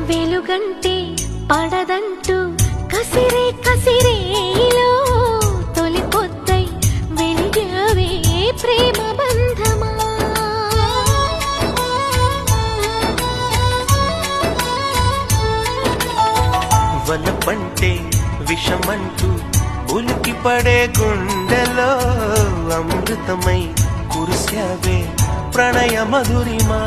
వెలుగంటే పడదంటూ కసిరే కసిరేలో తొలి పొద్దై వెలిగావే ప్రేమ బంధమా. వలపంటే విషమంటూ ఉలికి పడే గుండెలో అమృతమై కురిసావే ప్రణయ మధురిమా.